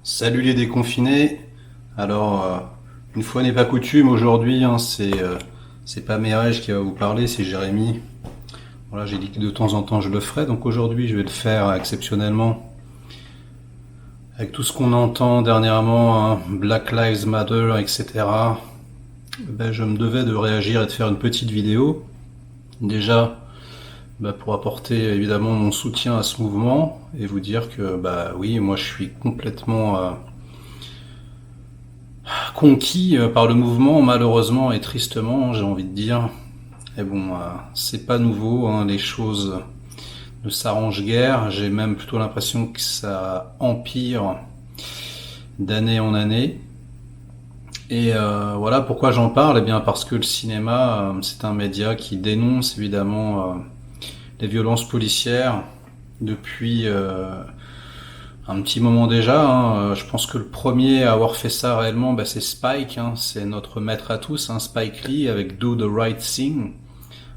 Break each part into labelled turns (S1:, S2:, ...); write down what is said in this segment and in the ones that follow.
S1: Salut les déconfinés. Alors, une fois n'est pas coutume, aujourd'hui, c'est pas Mérège qui va vous parler, c'est Jérémy. Voilà, j'ai dit que de temps en temps je le ferai, donc aujourd'hui je vais le faire exceptionnellement. Avec tout ce qu'on entend dernièrement, hein, Black Lives Matter, etc. Ben, je me devais de réagir et de faire une petite vidéo. Déjà, pour apporter évidemment mon soutien à ce mouvement et vous dire que bah oui, moi je suis complètement conquis par le mouvement, malheureusement et tristement, j'ai envie de dire. Et bon, c'est pas nouveau, hein, les choses ne s'arrangent guère. J'ai même plutôt l'impression que ça empire d'année en année. Et voilà pourquoi j'en parle. Eh bien parce que le cinéma, c'est un média qui dénonce évidemment les violences policières depuis un petit moment déjà. Hein. Je pense que le premier à avoir fait ça réellement, bah, c'est Spike. Hein. C'est notre maître à tous, hein, Spike Lee, avec Do the Right Thing.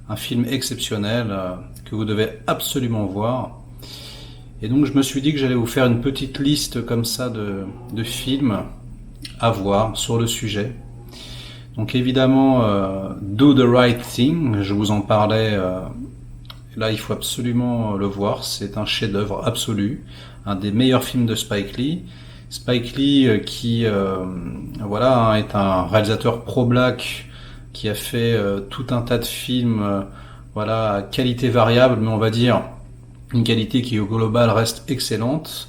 S1: Un film exceptionnel que vous devez absolument voir. Et donc je me suis dit que j'allais vous faire une petite liste comme ça de films à voir sur le sujet. Donc évidemment, Do the Right Thing, je vous en parlais. Là, il faut absolument le voir. C'est un chef-d'œuvre absolu, un des meilleurs films de Spike Lee. Spike Lee, qui voilà, hein, est un réalisateur pro-black qui a fait tout un tas de films, voilà, à qualité variable, mais on va dire une qualité qui au global reste excellente.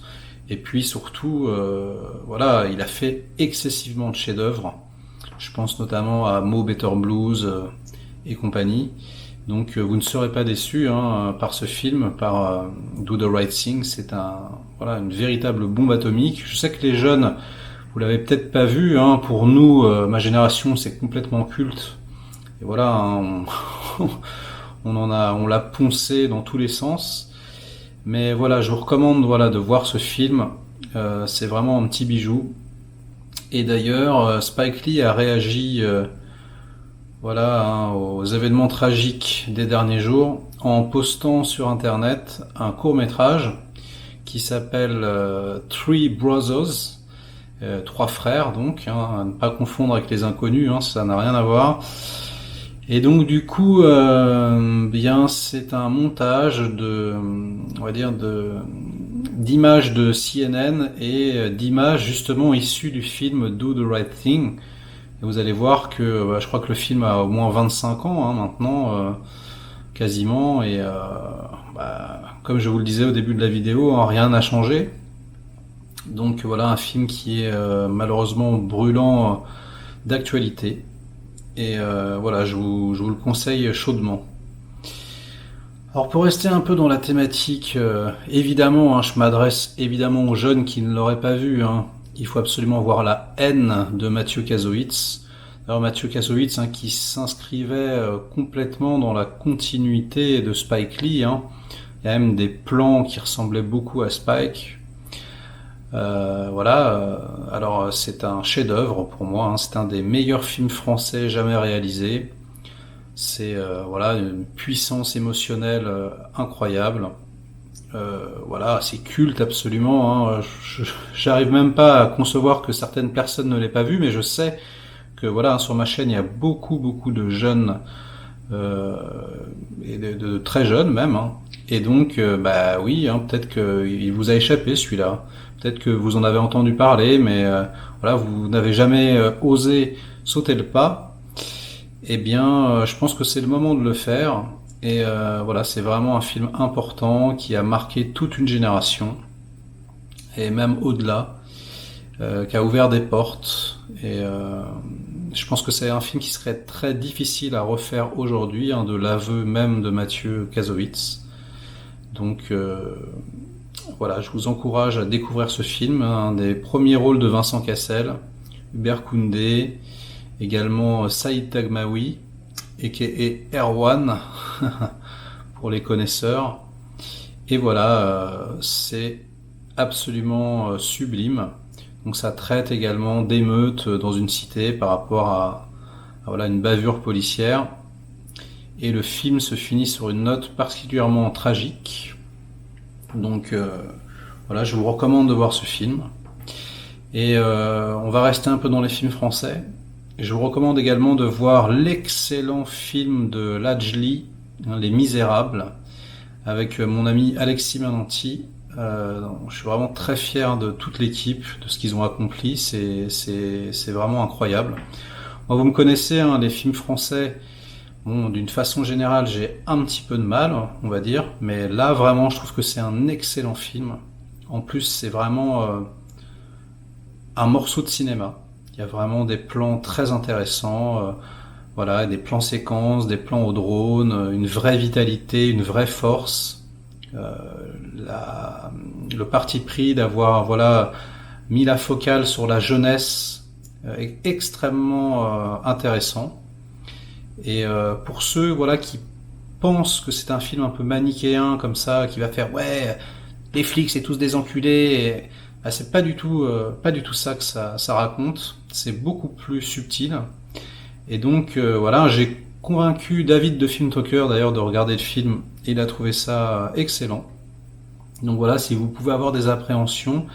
S1: Et puis surtout, voilà, il a fait excessivement de chefs-d'œuvre. Je pense notamment à Mo Better Blues et compagnie. Donc vous ne serez pas déçus hein, par ce film, par Do the Right Thing. C'est voilà, une véritable bombe atomique. Je sais que les jeunes, vous l'avez peut-être pas vu. Hein, pour nous, ma génération, c'est complètement culte. Et voilà, hein, on l'a poncé dans tous les sens. Mais voilà, je vous recommande voilà de voir ce film. C'est vraiment un petit bijou. Et d'ailleurs, Spike Lee a réagi voilà, hein, aux événements tragiques des derniers jours en postant sur internet un court-métrage qui s'appelle Three Brothers, trois frères donc, hein, à ne pas confondre avec les inconnus, hein, ça n'a rien à voir. Et donc du coup, bien c'est un montage on va dire d'images de CNN et d'images justement issues du film Do the Right Thing. Et vous allez voir que je crois que le film a au moins 25 ans hein, maintenant, quasiment. Et comme je vous le disais au début de la vidéo, hein, rien n'a changé. Donc voilà un film qui est malheureusement brûlant d'actualité. Et voilà, je vous le conseille chaudement. Alors pour rester un peu dans la thématique, évidemment, hein, je m'adresse évidemment aux jeunes qui ne l'auraient pas vu. Hein. Il faut absolument voir La haine de Mathieu Kassovitz. Alors Mathieu Kassovitz hein, qui s'inscrivait complètement dans la continuité de Spike Lee. Hein. Il y a même des plans qui ressemblaient beaucoup à Spike. Voilà, alors c'est un chef-d'œuvre pour moi. Hein. C'est un des meilleurs films français jamais réalisés. C'est voilà une puissance émotionnelle incroyable. Voilà, c'est culte absolument. Hein. J'arrive même pas à concevoir que certaines personnes ne l'aient pas vu, mais je sais que voilà sur ma chaîne il y a beaucoup de jeunes et de très jeunes même. Hein. Et donc bah oui, hein, peut-être qu'il vous a échappé celui-là. Peut-être que vous en avez entendu parler, mais voilà vous n'avez jamais osé sauter le pas. Eh bien, je pense que c'est le moment de le faire. Et voilà, c'est vraiment un film important qui a marqué toute une génération, et même au-delà, qui a ouvert des portes. Et je pense que c'est un film qui serait très difficile à refaire aujourd'hui, hein, de l'aveu même de Mathieu Kassovitz. Donc voilà, je vous encourage à découvrir ce film, hein, un des premiers rôles de Vincent Cassel, Hubert Koundé, également Saïd Tagmaoui, et Erwan, pour les connaisseurs. Et voilà, c'est absolument sublime. Donc ça traite également d'émeutes dans une cité par rapport à voilà, une bavure policière. Et le film se finit sur une note particulièrement tragique. Donc voilà, je vous recommande de voir ce film. Et on va rester un peu dans les films français. Je vous recommande également de voir l'excellent film de Lajli, Les Misérables, avec mon ami Alexis Menanti. Je suis vraiment très fier de toute l'équipe, de ce qu'ils ont accompli. C'est vraiment incroyable. Moi, vous me connaissez, hein, les films français. Bon, d'une façon générale, j'ai un petit peu de mal, on va dire, mais là, vraiment, je trouve que c'est un excellent film. En plus, c'est vraiment un morceau de cinéma. Il y a vraiment des plans très intéressants, voilà, des plans séquences, des plans au drone, une vraie vitalité, une vraie force. Euh, le parti pris d'avoir, voilà, mis la focale sur la jeunesse est extrêmement intéressant. Et pour ceux, voilà, qui pensent que c'est un film un peu manichéen comme ça, qui va faire ouais, les flics c'est tous des enculés, et, bah, c'est pas du tout ça que ça raconte. C'est beaucoup plus subtil. Et donc voilà, j'ai convaincu David de Film Talker d'ailleurs de regarder le film. Il a trouvé ça excellent. Donc voilà, si vous pouvez avoir des appréhensions,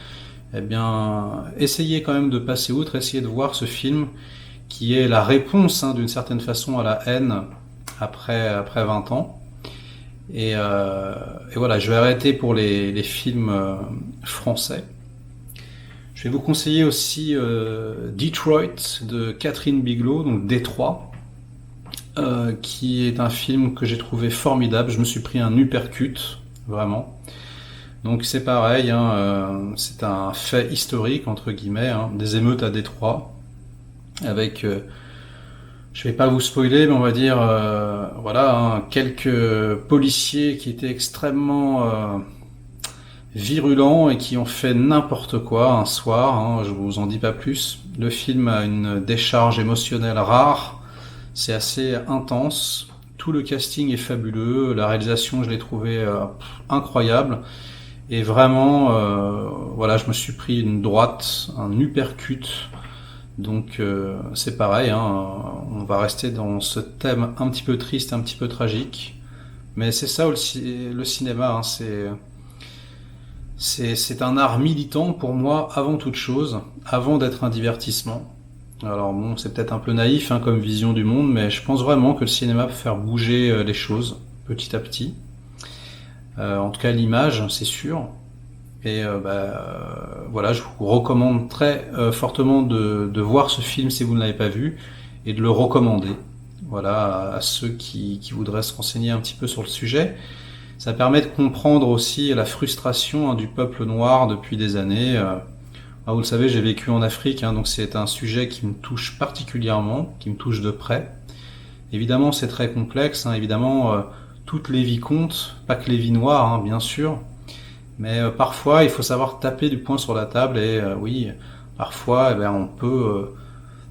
S1: eh bien, essayez quand même de passer outre, essayez de voir ce film qui est la réponse, hein, d'une certaine façon à la haine après 20 ans. Et voilà, je vais arrêter pour les films français. Je vais vous conseiller aussi Detroit de Catherine Bigelow, donc Détroit, qui est un film que j'ai trouvé formidable. Je me suis pris un uppercut, vraiment. Donc c'est pareil, hein, c'est un fait historique, entre guillemets, hein, des émeutes à Détroit, avec, je vais pas vous spoiler, mais on va dire, voilà, hein, quelques policiers qui étaient extrêmement virulents et qui ont fait n'importe quoi un soir, hein, je vous en dis pas plus. Le film a une décharge émotionnelle rare, c'est assez intense, tout le casting est fabuleux, la réalisation je l'ai trouvé incroyable. Et vraiment, voilà, je me suis pris une droite, un uppercut. Donc c'est pareil, hein, on va rester dans ce thème un petit peu triste, un petit peu tragique. Mais c'est ça le cinéma, hein, c'est un art militant pour moi avant toute chose, avant d'être un divertissement. Alors bon, c'est peut-être un peu naïf, hein, comme vision du monde, mais je pense vraiment que le cinéma peut faire bouger les choses petit à petit. En tout cas l'image, c'est sûr. Et voilà, je vous recommande très fortement de voir ce film si vous ne l'avez pas vu et de le recommander. Voilà, à ceux qui voudraient se renseigner un petit peu sur le sujet. Ça permet de comprendre aussi la frustration, hein, du peuple noir depuis des années. Vous le savez, j'ai vécu en Afrique, hein, donc c'est un sujet qui me touche particulièrement, qui me touche de près. Évidemment, c'est très complexe, hein, évidemment, toutes les vies comptent, pas que les vies noires, hein, bien sûr. Mais parfois, il faut savoir taper du poing sur la table et oui, parfois, on peut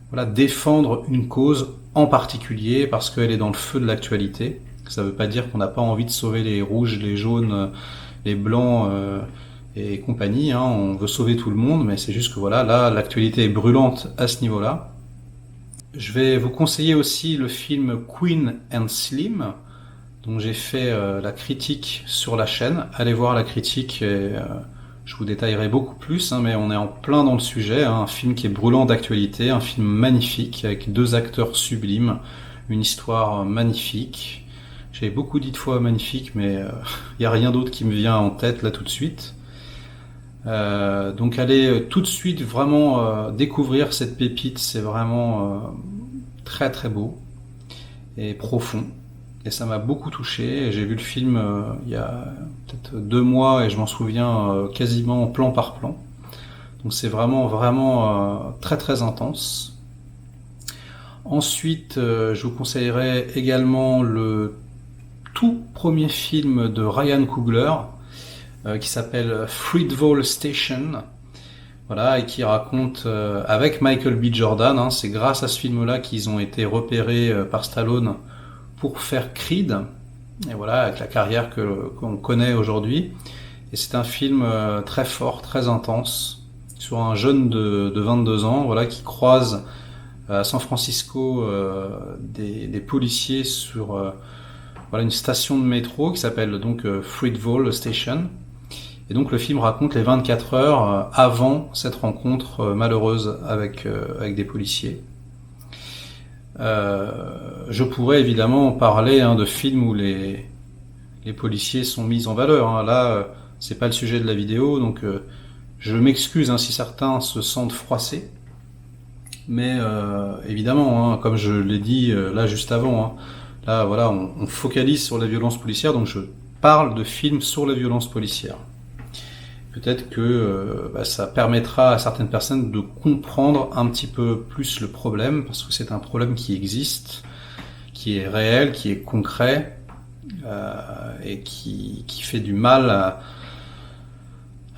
S1: voilà, défendre une cause en particulier parce qu'elle est dans le feu de l'actualité. Ça ne veut pas dire qu'on n'a pas envie de sauver les rouges, les jaunes, les blancs et compagnie. Hein. On veut sauver tout le monde, mais c'est juste que voilà, là, l'actualité est brûlante à ce niveau-là. Je vais vous conseiller aussi le film Queen and Slim, dont j'ai fait la critique sur la chaîne. Allez voir la critique et je vous détaillerai beaucoup plus, hein, mais on est en plein dans le sujet. Hein, un film qui est brûlant d'actualité, un film magnifique avec 2 acteurs sublimes, une histoire magnifique. J'ai beaucoup dit de fois magnifique, mais il n'y a rien d'autre qui me vient en tête là tout de suite. Donc allez tout de suite vraiment découvrir cette pépite, c'est vraiment très très beau et profond. Et ça m'a beaucoup touché. J'ai vu le film il y a peut-être 2 mois et je m'en souviens quasiment plan par plan. Donc c'est vraiment très très intense. Ensuite, je vous conseillerais également le tout premier film de Ryan Coogler qui s'appelle Fruitvale Station. Voilà, et qui raconte avec Michael B. Jordan, hein, c'est grâce à ce film-là qu'ils ont été repérés par Stallone pour faire Creed, et voilà, avec la carrière qu'on connaît aujourd'hui. Et c'est un film très fort, très intense, sur un jeune de 22 ans, voilà, qui croise à San Francisco des policiers sur voilà, une station de métro qui s'appelle donc Fruitvale Station. Et donc le film raconte les 24 heures avant cette rencontre malheureuse avec des policiers. Je pourrais évidemment parler de films où les policiers sont mis en valeur. Là, c'est pas le sujet de la vidéo, donc je m'excuse si certains se sentent froissés. Mais évidemment, comme je l'ai dit là juste avant, là voilà, on focalise sur la violence policière, donc je parle de films sur la violence policière. Peut-être que ça permettra à certaines personnes de comprendre un petit peu plus le problème, parce que c'est un problème qui existe, qui est réel, qui est concret, et qui fait du mal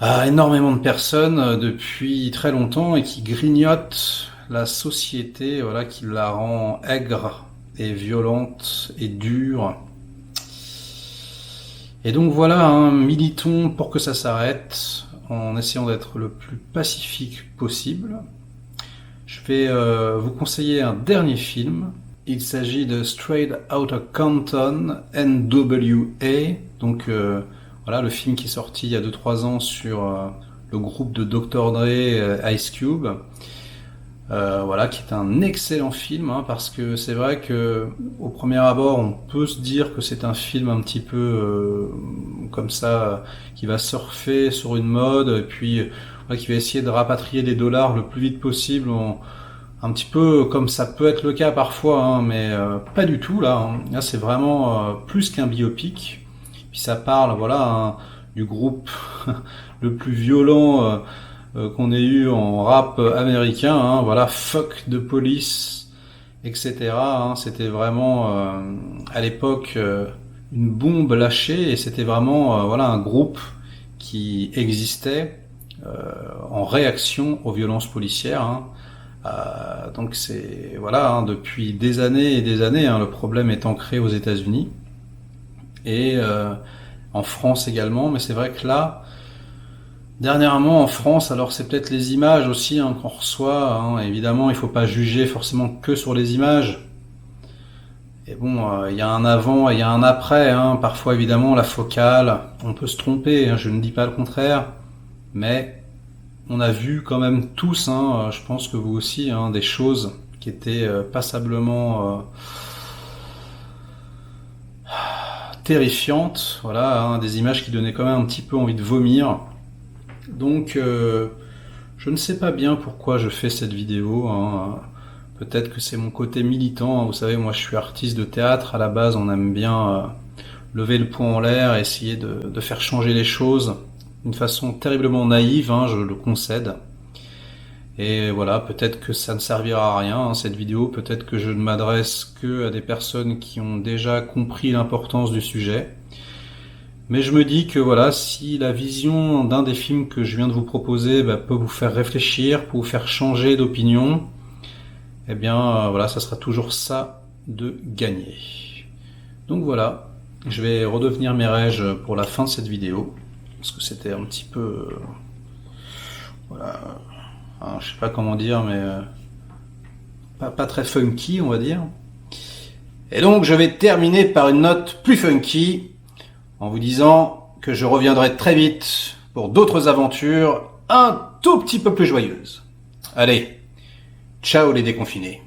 S1: à énormément de personnes depuis très longtemps, et qui grignote la société, voilà, qui la rend aigre et violente et dure. Et donc voilà, militons pour que ça s'arrête, en essayant d'être le plus pacifique possible. Je vais vous conseiller un dernier film. Il s'agit de Straight Outta Compton, NWA. Donc voilà, le film qui est sorti il y a 2-3 ans sur le groupe de Dr. Dre, Ice Cube. Voilà, qui est un excellent film, parce que c'est vrai que au premier abord, on peut se dire que c'est un film un petit peu comme ça, qui va surfer sur une mode, et puis qui va essayer de rapatrier des dollars le plus vite possible, un petit peu comme ça peut être le cas parfois, mais pas du tout là. Là, c'est vraiment plus qu'un biopic. Puis ça parle, voilà, du groupe le plus violent qu'on ait eu en rap américain, voilà, Fuck the Police, etc. C'était vraiment à l'époque une bombe lâchée, et c'était vraiment voilà, un groupe qui existait en réaction aux violences policières. Donc c'est voilà, depuis des années et des années, le problème est ancré aux États-Unis et en France également, mais c'est vrai que là, dernièrement en France, alors c'est peut-être les images aussi qu'on reçoit, évidemment il faut pas juger forcément que sur les images. Et bon, il y a un avant et il y a un après, parfois évidemment la focale, on peut se tromper, je ne dis pas le contraire, mais on a vu quand même tous, je pense que vous aussi, des choses qui étaient passablement terrifiantes, voilà, des images qui donnaient quand même un petit peu envie de vomir. Donc je ne sais pas bien pourquoi je fais cette vidéo, peut-être que c'est mon côté militant, vous savez, moi je suis artiste de théâtre, à la base on aime bien lever le poing en l'air, essayer de faire changer les choses d'une façon terriblement naïve, je le concède. Et voilà, peut-être que ça ne servira à rien, cette vidéo, peut-être que je ne m'adresse que à des personnes qui ont déjà compris l'importance du sujet. Mais je me dis que voilà, si la vision d'un des films que je viens de vous proposer peut vous faire réfléchir, peut vous faire changer d'opinion, eh bien voilà, ça sera toujours ça de gagner. Donc voilà, je vais redevenir Mireille pour la fin de cette vidéo, parce que c'était un petit peu... voilà, je sais pas comment dire, mais pas très funky, on va dire. Et donc je vais terminer par une note plus funky, en vous disant que je reviendrai très vite pour d'autres aventures un tout petit peu plus joyeuses. Allez, ciao les déconfinés.